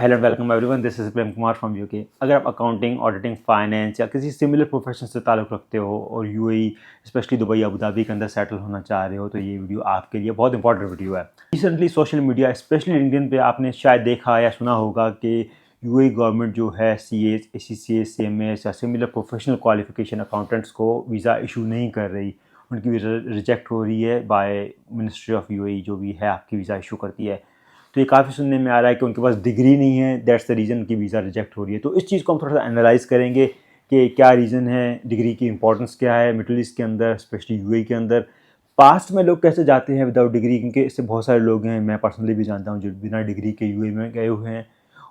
Hello and welcome everyone, this is Prem Kumar from UK. अगर आप accounting, auditing, finance या किसी सिमिलर प्रोफेशन से ताल्लुक़ रखते हो और UAE specially Dubai, Abu Dhabi के अंदर सेटल होना चाह रहे हो तो ये वीडियो आपके लिए बहुत इंपॉर्टेंट वीडियो है। Recently social media specially LinkedIn पे आपने शायद देखा या सुना होगा कि यूएई गवर्नमेंट जो है सीएस, एसीसीएस, सीएमएस या सिमिलर प्रोफेशनल क्वालिफिकेशन अकाउंटेंट्स को वीज़ा इशू नहीं कर रही। उनकी वीज़ा रिजेक्ट हो रही है बाय मिनिस्ट्री ऑफ यूएई, जो भी है आपकी वीज़ा इशू करती है। तो ये काफ़ी सुनने में आ रहा है कि उनके पास डिग्री नहीं है, दैट्स द रीज़न कि वीज़ा रिजेक्ट हो रही है। तो इस चीज़ को हम थोड़ा सा एनालाइज़ करेंगे कि क्या रीज़न है, डिग्री की इंपॉर्टेंस क्या है मिडल ईस्ट के अंदर, स्पेशली यूएई के अंदर। पास्ट में लोग कैसे जाते हैं विदाउट डिग्री, क्योंकि इससे बहुत सारे लोग हैं, मैं पर्सनली भी जानता हूँ, जो बिना डिग्री के यूएई में गए हुए हैं।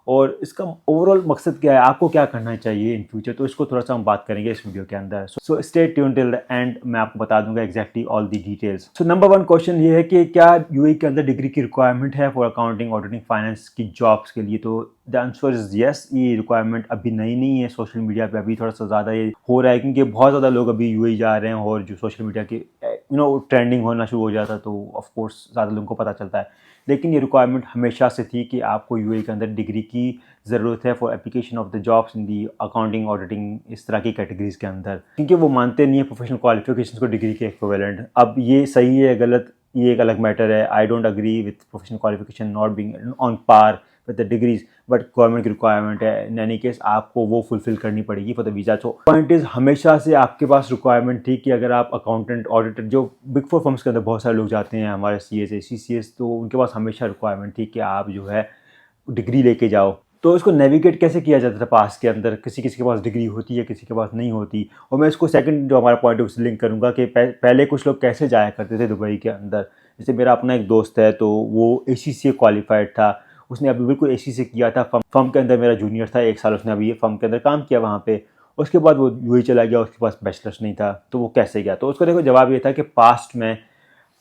और इसका ओवरऑल मकसद क्या है, आपको क्या करना चाहिए इन फ्यूचर, तो इसको थोड़ा सा हम बात करेंगे इस वीडियो के अंदर। So stay tune till the end, मैं आपको बता दूंगा exactly all the details. So number one question ये है कि क्या यूएई के अंदर डिग्री की रिक्वायरमेंट है फॉर अकाउंटिंग, ऑडिटिंग, फाइनेंस की जॉब्स के लिए? तो द आंसर इज यस। ये रिक्वायरमेंट अभी नई नहीं है, सोशल मीडिया पे अभी थोड़ा सा ज़्यादा ये हो रहा है, क्योंकि बहुत ज़्यादा लोग अभी यूएई जा रहे हैं और जो सोशल मीडिया की ट्रेंडिंग होना शुरू हो जाता है तो ऑफकोर्स ज़्यादा लोगों को पता चलता है। लेकिन ये रिक्वायरमेंट हमेशा से थी कि आपको यूएई के अंदर डिग्री की ज़रूरत है for application of the jobs in the accounting, auditing, इस तरह की कैटेगरीज के अंदर, क्योंकि वो मानते नहीं है प्रोफेशनल क्वालिफिकेशंस को डिग्री के इक्विवेलेंट। अब ये सही है गलत, ये एक अलग मैटर है। I don't agree with professional qualification not being on par with the degrees, but government की रिक्वायरमेंट है, इन एनी केस आपको वो फुलफिल करनी पड़ेगी फॉर द वीज़ा। तो पॉइंट इज, हमेशा से आपके पास रिक्वायरमेंट थी कि अगर आप अकाउंटेंट, ऑडिटर, जो बिग फोर फर्म्स के अंदर बहुत सारे लोग जाते हैं, हमारे सीएस, सीसीएस, तो उनके पास हमेशा रिक्वायरमेंट थी कि आप जो है डिग्री लेके जाओ। तो इसको नेविगेट कैसे किया जाता था पास्ट के अंदर, किसी किसी के पास डिग्री होती है, किसी के पास नहीं होती। और मैं इसको सेकंड जो हमारा पॉइंट है उससे लिंक करूँगा कि पहले कुछ लोग कैसे जाया करते थे दुबई के अंदर। जैसे मेरा अपना एक दोस्त है, तो वो एसीसीए क्वालिफाइड था, उसने अभी बिल्कुल एसीसीए किया था। फर्म के अंदर मेरा जूनियर था, 1 साल उसने अभी ये फर्म के अंदर काम किया वहाँ पे। उसके बाद वो यूएई चला गया, उसके पास बैचलर्स नहीं था, तो वो कैसे गया? तो उसका देखो जवाब ये था कि पास्ट में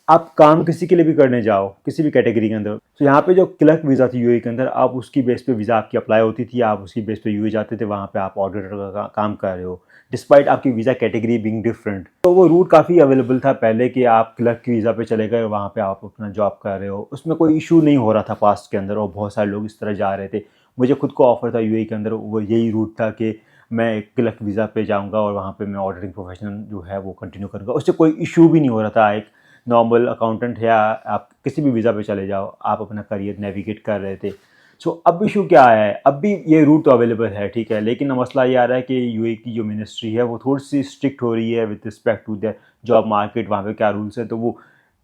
आप काम किसी के लिए भी करने जाओ, किसी भी कैटेगरी के अंदर, तो यहाँ पे जो क्लर्क वीज़ा थी यूएई के अंदर, आप उसकी बेस पे वीज़ा आपकी अप्लाई होती थी, आप उसकी बेस पे यूएई जाते थे, वहाँ पे आप ऑडिटर का काम कर रहे हो, डिस्पाइट आपकी वीज़ा कैटेगरी बीइंग डिफरेंट। तो वो रूट काफ़ी अवेलेबल था पहले कि आप क्लर्क की वीज़ा पे चले गए, वहाँ पे आप अपना जॉब कर रहे हो, उसमें कोई इशू नहीं हो रहा था पास्ट के अंदर, और बहुत सारे लोग इस तरह जा रहे थे। मुझे खुद को ऑफर था यूएई के अंदर, वो यही रूट था कि मैं एक क्लर्क वीज़ा पे जाऊँगा और वहाँ पे मैं ऑडिटिंग प्रोफेशन जो है वो कंटिन्यू करूँगा, उससे कोई इशू भी नहीं हो रहा था। एक नॉर्मल अकाउंटेंट या आप किसी भी वीज़ा पे चले जाओ, आप अपना करियर नेविगेट कर रहे थे। सो अब इशू क्या है, अब भी ये रूट तो अवेलेबल है, ठीक है, लेकिन मसला ये आ रहा है कि यूएई की जो मिनिस्ट्री है वो थोड़ी सी स्ट्रिक्ट हो रही है with respect to the job market, वहाँ पे क्या रूल्स हैं, तो वो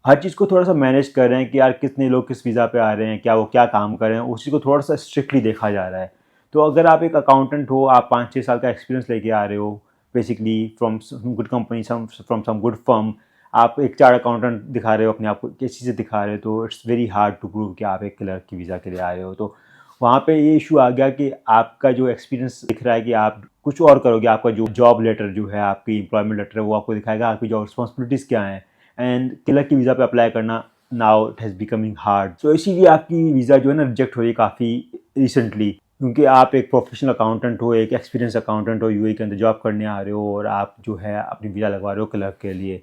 हर चीज़ को थोड़ा सा मैनेज कर रहे हैं कि यार कितने लोग किस वीज़ा पे आ रहे हैं, क्या वो क्या काम कर रहे हैं, उस चीज़ को थोड़ा सा स्ट्रिक्टली देखा जा रहा है। तो अगर आप एक अकाउंटेंट हो, आप 5-6 साल का एक्सपीरियंस लेके आ रहे हो, basically from good company, from some good firm, आप एक चार्ट अकाउंटेंट दिखा रहे हो अपने आप को, किस चीज़ से दिखा रहे हो, तो it's very hard to prove कि आप एक क्लर्क की वीज़ा के लिए आ रहे हो। तो वहाँ पे ये इशू आ गया कि आपका जो एक्सपीरियंस दिख रहा है कि आप कुछ और करोगे, आपका जो जॉब लेटर जो है, आपकी एम्प्लॉयमेंट लेटर है, वो आपको दिखाएगा आपकी जॉब रिस्पॉन्सिबिलिटीज़ क्या हैं, एंड क्लर्क की वीज़ा पे अप्लाई करना now it has becoming hard. तो इसीलिए आपकी वीज़ा जो है ना रिजेक्ट हो रही है काफ़ी रिसेंटली, क्योंकि आप एक प्रोफेशनल अकाउंटेंट हो, एक एक्सपीरियंस अकाउंटेंट हो, यूएई के अंदर जॉब करने आ रहे हो, और आप जो है अपनी वीज़ा लगवा रहे हो क्लर्क के लिए,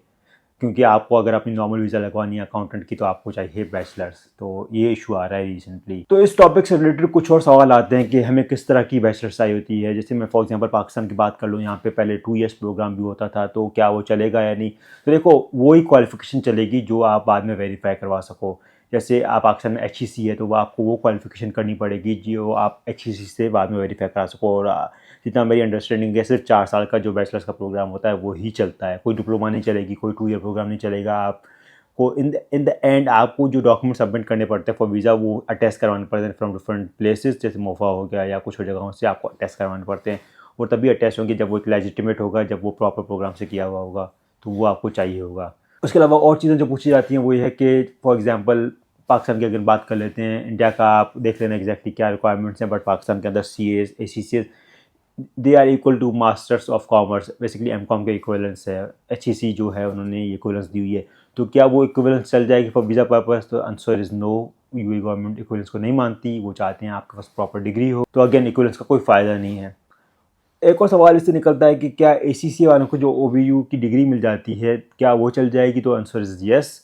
क्योंकि आपको अगर अपनी नॉर्मल वीज़ा लगवानी है अकाउंटेंट की तो आपको चाहिए बैचलर्स। तो ये इशू आ रहा है रिसेंटली। तो इस टॉपिक से रिलेटेड कुछ और सवाल आते हैं कि हमें किस तरह की बैचलर्स चाहिए होती है। जैसे मैं फॉर एग्जांपल पाकिस्तान की बात कर लूँ, यहाँ पे पहले 2 ईयर्स प्रोग्राम भी होता था, तो क्या वो चलेगा या नहीं? तो देखो, वही क्वालिफिकेशन चलेगी जो आप बाद में वेरीफाई करवा सको। जैसे आप पाकिस्तान में एचईसी है, तो वो आपको वो क्वालिफिकेशन करनी पड़ेगी जो आप एचईसी से बाद में वेरीफाई करा सको। और जितना मेरी अंडरस्टैंडिंग है, सिर्फ 4 साल का जो बैचलर्स का प्रोग्राम होता है वो ही चलता है, कोई डिप्लोमा नहीं चलेगी, कोई 2 ईयर प्रोग्राम नहीं चलेगा। आपको इन द एंड आपको जो डॉक्यूमेंट सबमिट करने पड़ते हैं फॉर वीज़ा, वो अटेस्ट करवाने पड़ते हैं फ्रॉम डिफरेंट प्लेसेस, जैसे मोफा हो गया या कुछ जगहों से आपको अटेस्ट करवाने पड़ते हैं। और तभी अटेस्ट होंगे जब वो एक लेजिटिमेट होगा, जब वो प्रॉपर प्रोग्राम से किया हुआ होगा, तो वो आपको चाहिए होगा। उसके अलावा और चीज़ें जो पूछी जाती हैं वो ये है कि फॉर एग्जांपल पाकिस्तान की अगर बात कर लेते हैं, इंडिया का आप देख लेना एग्जैक्टली क्या रिक्वायरमेंट्स हैं, बट पाकिस्तान के अंदर CS, ACCS, they are equal to masters of commerce, basically MCom के इक्विवेलेंस है। एचईसी जो है उन्होंने ये इक्विवेलेंस दी हुई है, तो क्या वो इक्विवेलेंस चल जाएगी फॉर वीज़ा पर्पस? तो answer is no. UAE government equivalence को नहीं मानती, वो चाहते हैं आपके पास प्रॉपर डिग्री हो, तो अगेन इक्विवेलेंस का कोई फ़ायदा नहीं है। एक और सवाल इससे निकलता है कि क्या एसीसी वालों को जो ओबीयू की डिग्री मिल जाती है, क्या वो चल जाएगी? तो आंसर इज़ यस।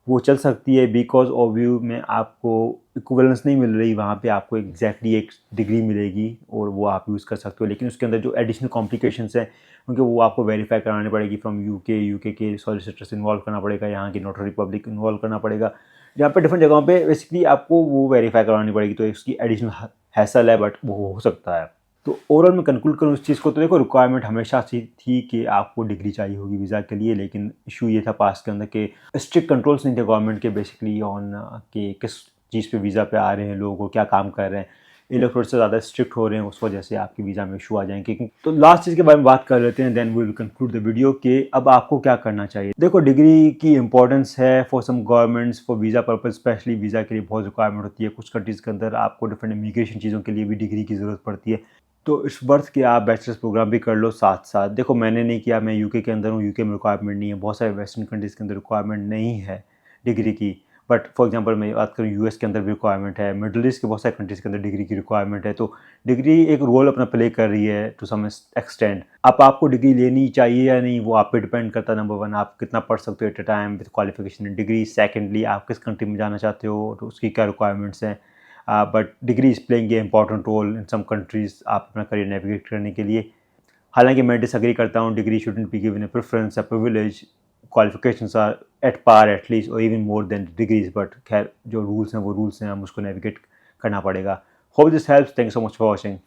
वो चल सकती है बिकॉज ओवीयू में आपको इक्विवेलेंस नहीं मिल रही, वहाँ पे आपको एग्जैक्टली एक डिग्री मिलेगी और वो आप यूज़ कर सकते हो। लेकिन उसके अंदर जो एडिशनल कॉम्प्लिकेशंस हैं क्योंकि वो आपको वेरीफाई करानी पड़ेगी फ्रॉम यूके के सॉलिसिटर्स इन्वॉल्व करना पड़ेगा, यहाँ की नोटरी पब्लिक इन्वॉल्व करना पड़ेगा, जहाँ पे डिफरेंट जगहों पे बेसिकली आपको वो वेरीफाई करवानी पड़ेगी। तो इसकी एडिशनल हैसल है, बट वो हो सकता है। तो ओवरऑल मैं कंक्लूड करूँ इस चीज़ को, तो देखो रिक्वायरमेंट हमेशा से थी कि आपको डिग्री चाहिए होगी वीज़ा के लिए, लेकिन इशू ये था पास के अंदर कि स्ट्रिक्ट कंट्रोल्स नहीं थे गवर्नमेंट के बेसिकली ऑन कि किस चीज़ पे वीज़ा पे आ रहे हैं लोग और क्या काम कर रहे हैं। इलेक्ट्रोड से ज़्यादा स्ट्रिक्ट हो रहे हैं, उस वजह से आपकी वीज़ा में इशू आ जाएंगे। तो लास्ट चीज़ के बारे में बात कर लेते हैं, then we will conclude the video कि अब आपको क्या करना चाहिए। देखो डिग्री की इंपॉर्टेंस है for some governments for visa purpose, specially visa के लिए बहुत रिक्वायरमेंट होती है। कुछ कंट्रीज़ के अंदर आपको डिफरेंट इमिग्रेशन चीज़ों के लिए भी डिग्री की ज़रूरत पड़ती है। तो इस वर्थ कि आप बैचलर्स प्रोग्राम भी कर लो साथ साथ। देखो मैंने नहीं किया, मैं यूके के अंदर हूँ, यूके में रिक्वायरमेंट नहीं है, बहुत सारे वेस्टर्न कंट्रीज़ के अंदर रिक्वायरमेंट नहीं है डिग्री की। बट फॉर एग्जांपल मैं बात करूँ यूएस के अंदर भी रिक्वायरमेंट है, मिडल ईस्ट के बहुत सारे कंट्रीज़ के अंदर डिग्री की रिक्वायरमेंट है। तो डिग्री एक रोल अपना प्ले कर रही है टू सम एक्सटेंड। अब आपको डिग्री लेनी चाहिए या नहीं वो आप पे डिपेंड करता है। नंबर वन, आप कितना पढ़ सकते हो at a time with qualification degree. Secondly, आप किस कंट्री में जाना चाहते हो तो उसकी क्या रिक्वायरमेंट्स हैं। But degree is playing a important role in some countries आप अपना करियर नेविगेट करने के लिए। हालांकि मैं डिसएग्री करता हूँ, degree shouldn't be given a preference, a privilege. Qualifications are at par at least और even more than degrees, but खैर जो रूल्स हैं वो रूल्स हैं, हम उसको नेविगेट करना पड़ेगा। Hope this helps. Thank you so much for watching.